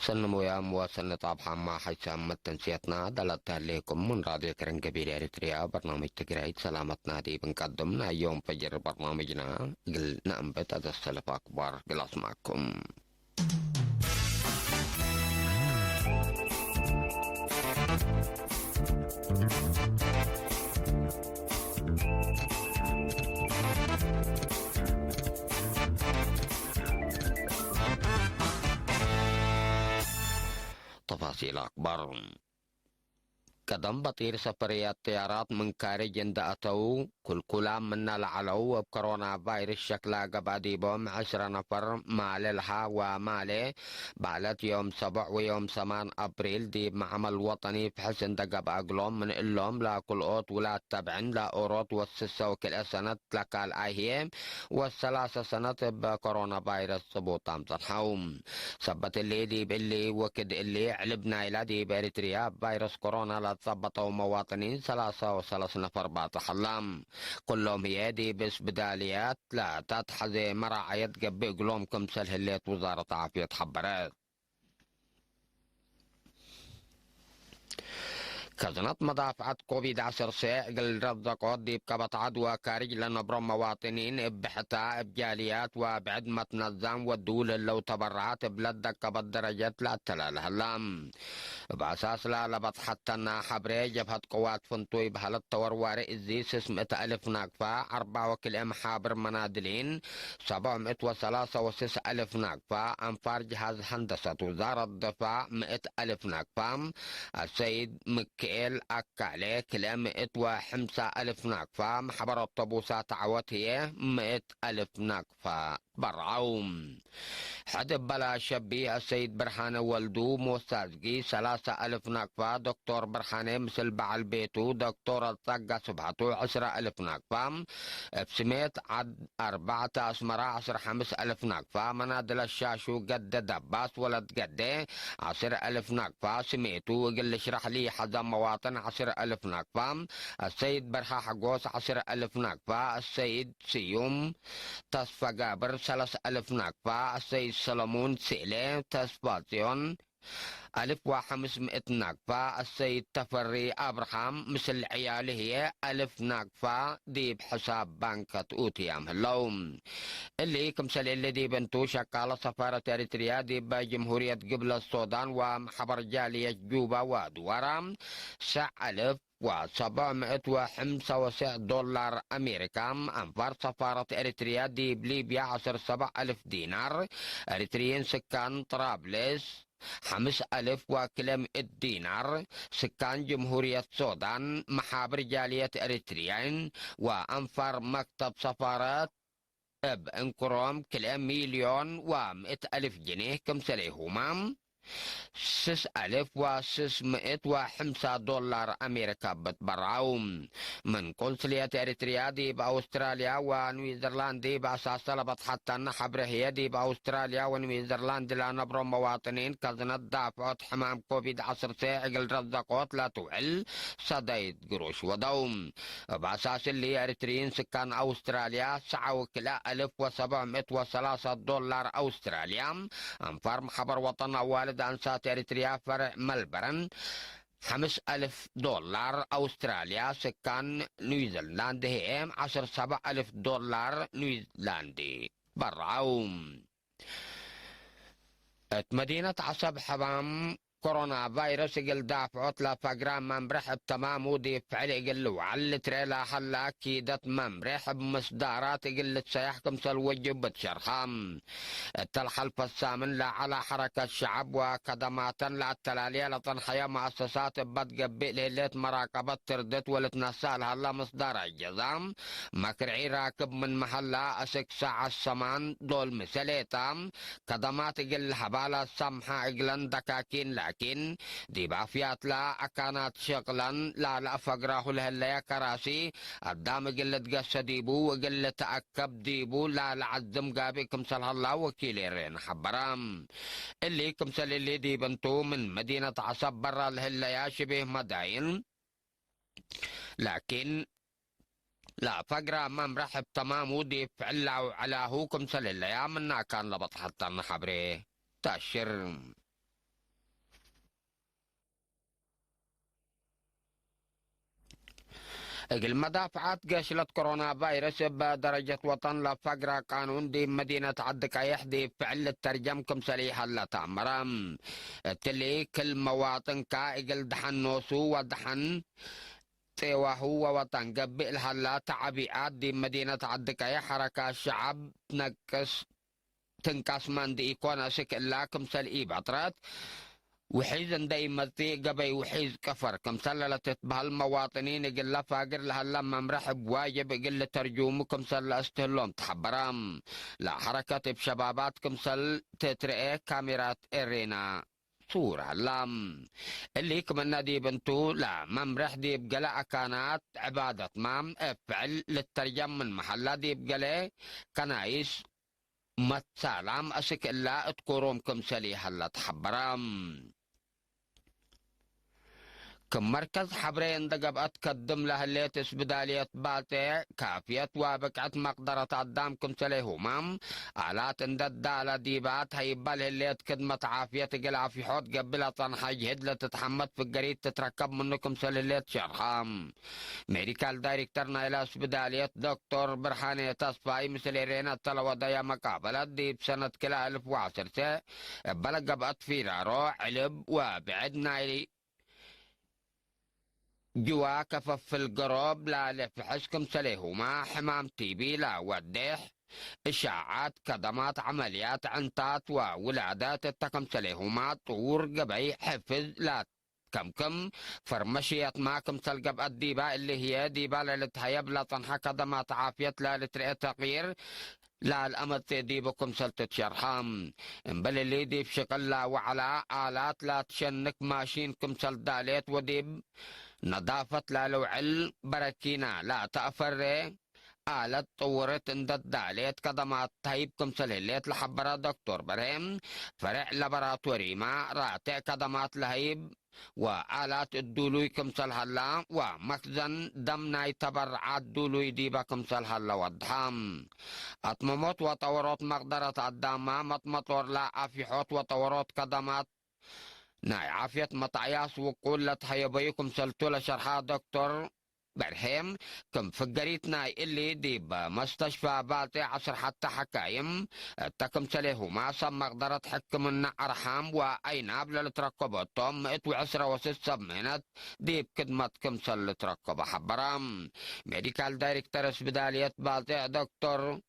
سنمو يا مواصلة طابحة مع حيث تنسيتنا دلتها لكم من راديو كرنكبير إريتريا برنامج تقرأي سلامتنا دي بنقدمنا يوم فجر برنامجنا قلنا أنبت السلف أكبر قلاص معكم. تفاصيل أكبر. قدم بطير سفريات طيارات من كارج أتوا كل من العلو بكورونا فيروس شكلها قبادي بوم 10 نفر ماللها ومالي بعلت يوم 7 ويوم 8 أبريل دي معمل وطني في حسن دقب أقلوم من اللوم لا كل أوت ولا تبعن لا أوروت والسسة وكل سنة لك الآهيم والثلاثة سنة بكورونا فيروس صبوطام صنحوم سبت اللي دي باللي وكد اللي علبنا إلى دي بإريتريا فيروس كورونا لا ثبتوا مواطنين 33 نفر باتحلم كلهم هيادي بس بداليات لا تتحزي مراعية قبي قلوم كمسل هليت وزارة عافية حبرات كزنت مدافعة كوفيد 10 قل رزقات دي بكبت عدوى كارج لنبرم مواطنين بحتا بجاليات وبعد ما تنظم والدول اللو تبرعات بلدك بالدرجات لا تلال هلام بأساس لا لبط حتى حبري جبهة قوات فنطوي بهالت تورواري إزيس 600,000 ناقفة 4 وكل محابر منادلين 703 ناقفة أنفار جهاز هندسة وزارة الدفاع 100,000 ناقفة السيد مكيل أكالي كلا 105,000 ناقفة محبر الطبوسات عوت هي 100,000 ناقفة برعوم حد بلا شبيه السيد برهان ولدو موسازقي 3,000 ناقفة دكتور برهاني مثل بعل بيتو دكتور الطاقة سبحتو 10,000 ناقفة بسميت عد 4 أسمرة 5,000 ناقفة منادل الشاشو قد دباس ولد قد 10,000 ناقفة سميتو وقل اشرح لي حزم مواطن 10,000 ناقفة السيد برها حقوس 10,000 ناقفة السيد سيوم تصفى قابر 3,000 ناقفة السيد سلمون سيلي تصفاتيون 1,500 ناقفة السيد تفري أبراهام مثل عياله هي 1,000 ناقفة دي بحساب بنكة أوتيام اللوم اللي كمسل اللي دي بنتو شكالة سفارة إريتريا دي بجمهورية قبل السودان ومحبر جالية جوبا ودورا 9,705 دولار أمريكا أنفار سفارة إريتريا دي بليبيا 7,000 دينار إريتريين سكان طرابلس 5,000 وكلم الدينار سكان جمهورية السودان محابر جالية إريتريين وأنفر مكتب سفارات انكروم كلام 1,100,000 جنيه كمسليهما 6,605 دولار أمريكا بتبرعوم من قنصلية إريتريا دي بأستراليا ونيوزيلندا بأساس طلبت حتى نحبر هي دي بأستراليا ونيوزيلندا لنبرم مواطنين كزنت دافعت حمام كوفيد 10 عقل رزقوت لا تعل صديد قروش ودوم بأساس اللي إريتريين سكان أستراليا 9,703 دولار أستراليا أنفار محبر وطن والد أنسات إريتريا فرع ملبرن 5,000 دولار أستراليا سكان نيوزيلندا هي 7,000 دولار نيوزيلندي برعوم مدينة عصب حمام كورونا فيروس قل دافعت لا فقرام ممرح بتمام ودي فعل قل وعل تريلا حلا كيدت ممرح بمصدارات قل سيحكم سلوجب بتشرخام التلحلف الثامن لا على حركة الشعب وكدمات لا التلالية لتنحيا مؤسسات بتقبئ ليلة مراقبة تردت ولتنسال هلا مصدر الجزام مكرعي راكب من محلا أسك ساعة السمان دول مسليتام كدمات قل حبالة سمحة اقلن دكاكين لكن دي بعفيات لا كانت شغلا لا فقراه الهلا كراسي الدام قلة قصة ديبو وقلة تأكب ديبو لا لعزم قابي كمسل هلا وكيليرين حبرام اللي كمسل اللي دي بنتو من مدينة عصب برا الهلا شبه مداين لكن لا فقرة ما مرحب تمام ودي فعلا على هو كمسل اللي منا كان لبط حتى نحبري تأشر المدافعات قشلت كورونا فيروس بدرجة وطن لفقرة قانون دي مدينة عدك يحدي فعل الترجمكم سليحا لا تعمرم تلي كل مواطن كائقل دحن نوسو ودحن وهو وطن قبل هلا تعبئات دي مدينة عدك يا حركة الشعب تنكس من دي إيقونا سك إلا كم سلئي بعطرات وحيزن دايما قبي وحيز كفر كم سللت بهالمواطنين قل فاقر لهلا مرحب واجب قل ترجمكم سل استهلهم تحبرام لا حركة بشباباتكم سل تترئي كاميرات إرينا صورة لام اللي كمنا دي بنتو لا ممرح دي بقلا كانت عبادة مام افعل للترجم من محلة دي بقلا كنايس متسالام أسك إلا تقورومكم سلي هلا تحبرام كم مركز حبرين دقب أتقدم له اللي تسبدالية بالتي كافية وبقعت مقدرة قدامكم سليه مام آلات اندد دالة ديبات هيبال اللي تكدمت عافية قلع في حوت قبلها طنحج هدلة تتحمد في القريد تتركب منكم سليلية شرخام ميديكال دايركترنا إلى سبدالية دكتور برهاني تصفاي مثل إيرينا التلوى دايا مقابلة دي بسنة كلا 1010 بلق بقت في رارو علب وبعدنا جوا كفف القرب لا لفحشكم سليهما حمام تيبي لا وديح إشاعات كدمات عمليات عنتات وولادات التكم سليهما طور قبي حفظ لا كم فرمشيت معكم سلقب الديبا اللي هي ديبا للتهيب لا تنحى كدمات عافية لا لترئي تغيير لا الأمد دي بكم سلطة شرحام بل اللي دي بشكل لا وعلى آلات لا تشنك ماشينكم سلطاليت وديب نظافة لا لوعل بركينا لا تأفر آلة طورت اندد داليت كدمات تهيبكم سلهليت لحبرا دكتور برهم فرع لابراتوري ما راتع كدمات لهيب وآلات الدولوي كمسل هلا ومخزن دمناي تبرعات دولوي ديبا سل هلا وضحام أطممت وطورات مقدرة الدامة مطمطور لا أفيحوت وطورات كدمات ناي عافية مطعياس وقولة هيبيكم سلطولة شرحا دكتور برهم كم فقريتنا اللي ديب مستشفى بالتي عصر حتى حكايم تكم سليه ما سم مقدرة حكم أرحام وأيناب للتركبتهم اتو عسرة وست سبمينت ديب كدمت كم سل تركب حبرام ميديكال دايركترس بدالية بالتي دكتور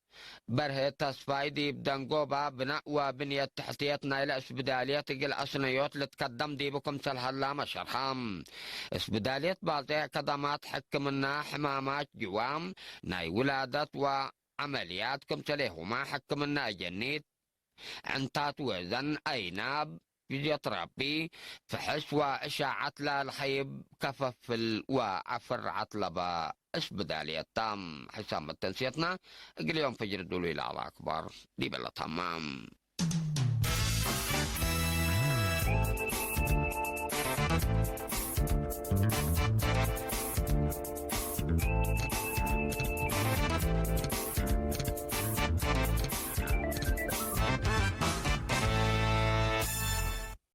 بره تصفاي دي بدنقوبة بناء وبنية تحتيتنا إلى اسبدالية قل أصنيوت لتقدم دي بكم سلهلا مشرحام اسبدالية بالتي كدمات حكمنا حمامات جوام ناي ولادت وعملياتكم سليهما حكمنا جنيت عنتات وزن أيناب فيزيوثيرابي فحش وإشاعة لا الخيب كفف وعفر عطلبة اسبدالية تام حسام تنسيتنا اليوم فجر الدولي على أكبر دي بلا تمام